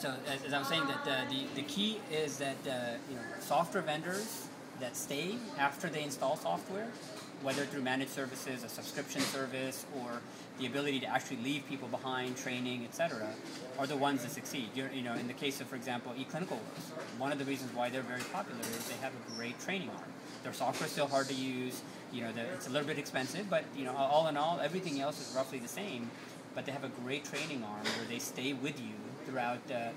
So as I was saying, that the key is that software vendors that stay after they install software, whether through managed services, a subscription service, or the ability to actually leave people behind, training, etc., are the ones that succeed. In the case of, for example, eClinicalWorks, one of the reasons why they're very popular is they have a great training arm. Their software is still hard to use. It's a little bit expensive, but all in all, everything else is roughly the same. But they have a great training arm where they stay with you throughout the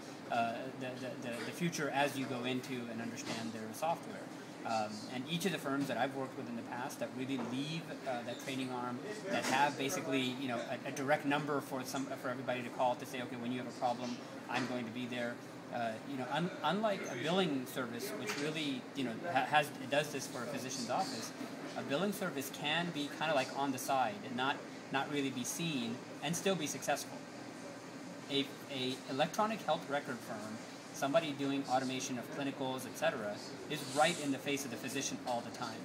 future as you go into and understand their software. And each of the firms that I've worked with in the past that really leave that training arm, that have basically a direct number for everybody to call to say, okay, when you have a problem, I'm going to be there. Unlike a billing service, which really it does this for a physician's office, a billing service can be kind of like on the side and not really be seen and still be successful. A electronic health record firm, somebody doing automation of clinicals, etc., is right in the face of the physician all the time.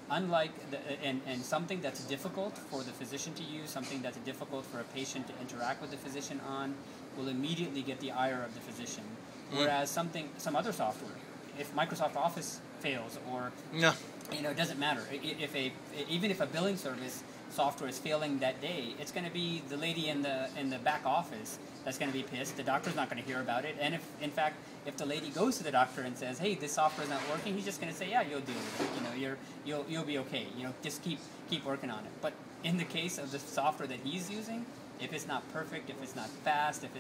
Unlike and something that's difficult for the physician to use, something that's difficult for a patient to interact with the physician on, will immediately get the ire of the physician. Whereas some other software, if Microsoft Office fails, or it doesn't matter. Even if a billing service software is failing that day, it's going to be the lady in the back office that's going to be pissed. The doctor's not going to hear about it. And if the lady goes to the doctor and says, "Hey, this software is not working," he's just going to say, "Yeah, you'll deal with it. You'll be okay. Just keep working on it." But in the case of the software that he's using, if it's not perfect, if it's not fast, if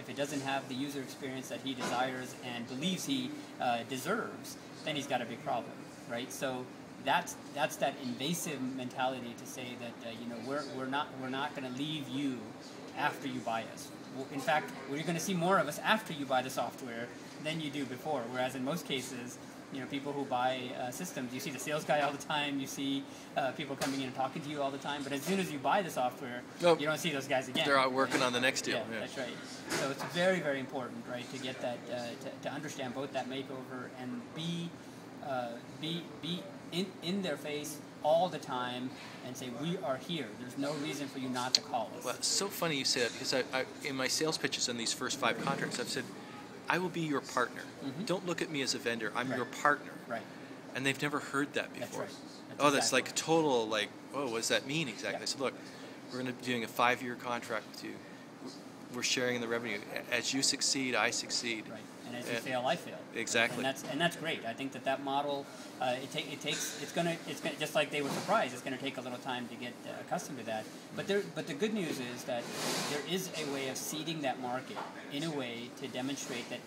it doesn't have the user experience that he desires and believes he deserves, then he's got a big problem, right? So that's that invasive mentality to say that we're not going to leave you after you buy us. In fact, we're going to see more of us after you buy the software than you do before. Whereas in most cases, people who buy systems, you see the sales guy all the time, you see people coming in and talking to you all the time, but as soon as you buy the software, you don't see those guys again. They're out working on the next deal. Yeah, that's right. So it's very, very important, right, to get that, to understand both that makeover and be in their face all the time and say, we are here. There's no reason for you not to call us. Well, it's so funny you say that, because I in my sales pitches on these first 5 contracts, I've said, I will be your partner. Mm-hmm. Don't look at me as a vendor. I'm your partner. Right. And they've never heard that before. That's right. That's like total, what does that mean exactly? Yeah. I said, look, we're going to be doing a 5-year contract with you. We're sharing the revenue. As you succeed, I succeed. Right. And as you fail, I fail. Exactly. And that's great. I think that model, it's gonna just like they were surprised. It's gonna take a little time to get accustomed to that. But the good news is that there is a way of seeding that market in a way to demonstrate that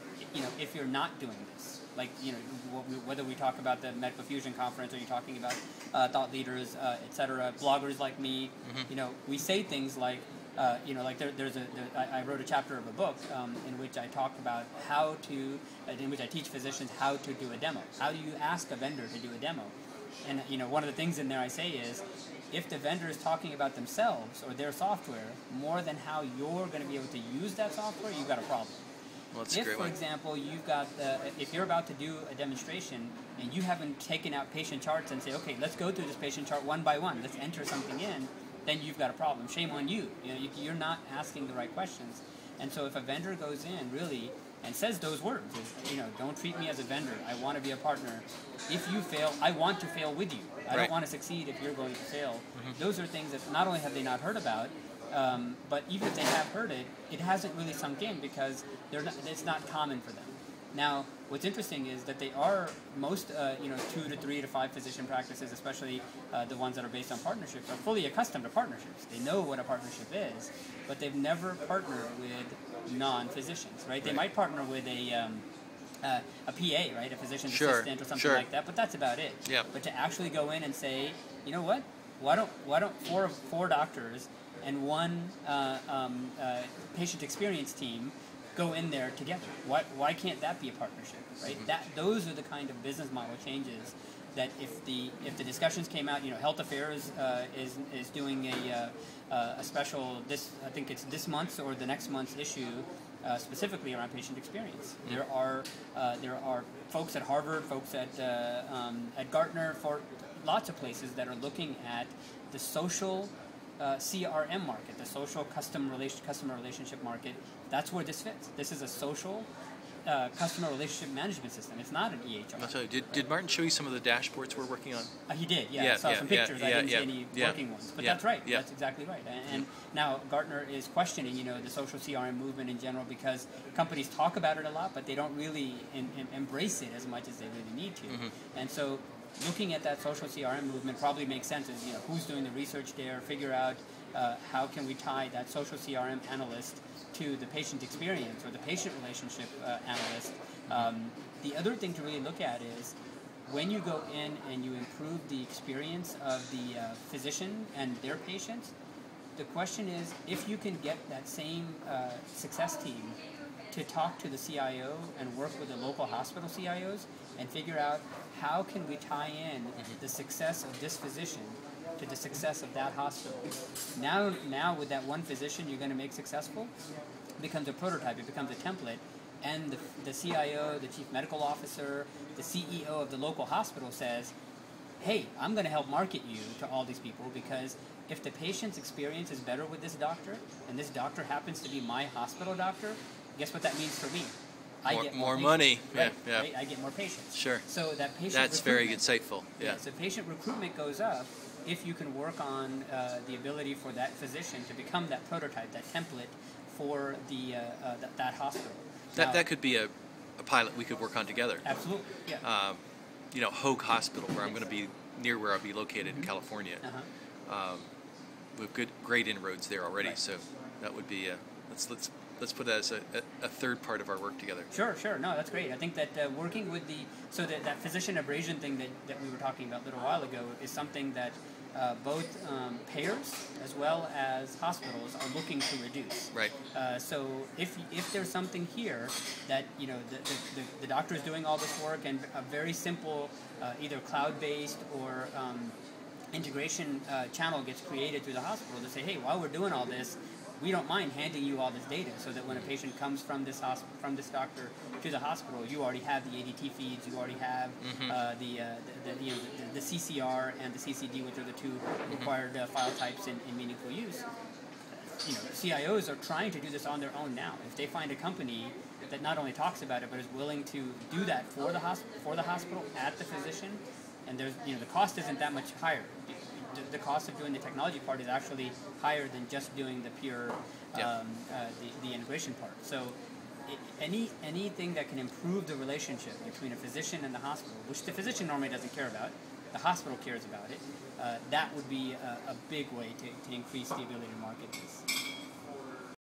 if you're not doing this, like whether we talk about the Medical Fusion conference or you're talking about thought leaders, etc., bloggers like me, we say things like. I wrote a chapter of a book in which I talk about in which I teach physicians how to do a demo. How do you ask a vendor to do a demo? And one of the things in there I say is, if the vendor is talking about themselves or their software more than how you're going to be able to use that software, you've got a problem. Well, that's a great one. For example, if you're about to do a demonstration and you haven't taken out patient charts and say, okay, let's go through this patient chart one by one, let's enter something in, then you've got a problem. Shame on you. You're not asking the right questions. And so if a vendor goes in really and says those words, don't treat me as a vendor. I want to be a partner. If you fail, I want to fail with you. I don't want to succeed if you're going to fail. Mm-hmm. Those are things that not only have they not heard about, but even if they have heard it, it hasn't really sunk in because it's not common for them. Now, what's interesting is that they are most, 2 to 3 to 5 physician practices, especially the ones that are based on partnerships, are fully accustomed to partnerships. They know what a partnership is, but they've never partnered with non-physicians, right? They might partner with a PA, right, a physician's assistant or something like that, but that's about it. Yeah. But to actually go in and say, you know what? Why don't four doctors and one patient experience team go in there together? Why can't that be a partnership, right? Mm-hmm. Those are the kind of business model changes that if the discussions came out, Health Affairs is doing a special, I think it's this month's or the next month's issue, specifically around patient experience. Mm-hmm. There are folks at Harvard, folks at Gartner, for lots of places that are looking at the social CRM market, the social customer relationship market. That's where this fits. This is a social customer relationship management system. It's not an EHR. I'll tell you, did Martin show you some of the dashboards we're working on? He did, yeah. I saw some pictures. I didn't see any working ones. But that's right. That's exactly right. And now Gartner is questioning, the social CRM movement in general, because companies talk about it a lot, but they don't really embrace it as much as they really need to. And so looking at that social CRM movement probably makes sense. Is who's doing the research there, figure out how can we tie that social CRM analyst to the patient experience or the patient relationship analyst. The other thing to really look at is when you go in and you improve the experience of the physician and their patients, the question is if you can get that same success team to talk to the CIO and work with the local hospital CIOs and figure out how can we tie in the success of this physician to the success of that hospital. Now with that one physician you're going to make successful, it becomes a prototype, it becomes a template, and the CIO, the chief medical officer, the CEO of the local hospital says, hey, I'm going to help market you to all these people, because if the patient's experience is better with this doctor, and this doctor happens to be my hospital doctor, guess what that means for me? I get more money. Right, right? I get more patients. Sure. So that patient That's very insightful. Yeah. So patient recruitment goes up if you can work on the ability for that physician to become that prototype, that template for that hospital. That could be a pilot we could work on together. Absolutely. Yeah. Hoag Hospital, where I'm going to be near where I'll be located in California. We have great inroads there already. Right. So that would be let's put that as a third part of our work together. Sure. No, that's great. I think that working with that physician abrasion thing that we were talking about a little while ago is something that both payers as well as hospitals are looking to reduce. Right. So if there's something here that the doctor is doing all this work and a very simple either cloud-based or integration channel gets created through the hospital to say, hey, while we're doing all this, we don't mind handing you all this data, so that when a patient comes from this doctor to the hospital, you already have the ADT feeds, you already have the CCR and the CCD, which are the two required file types in meaningful use. CIOs are trying to do this on their own now. If they find a company that not only talks about it but is willing to do that for the hospital at the physician, and there's the cost isn't that much higher. The cost of doing the technology part is actually higher than just doing the pure the integration part. So anything that can improve the relationship between a physician and the hospital, which the physician normally doesn't care about, the hospital cares about it, that would be a big way to increase the ability to market this.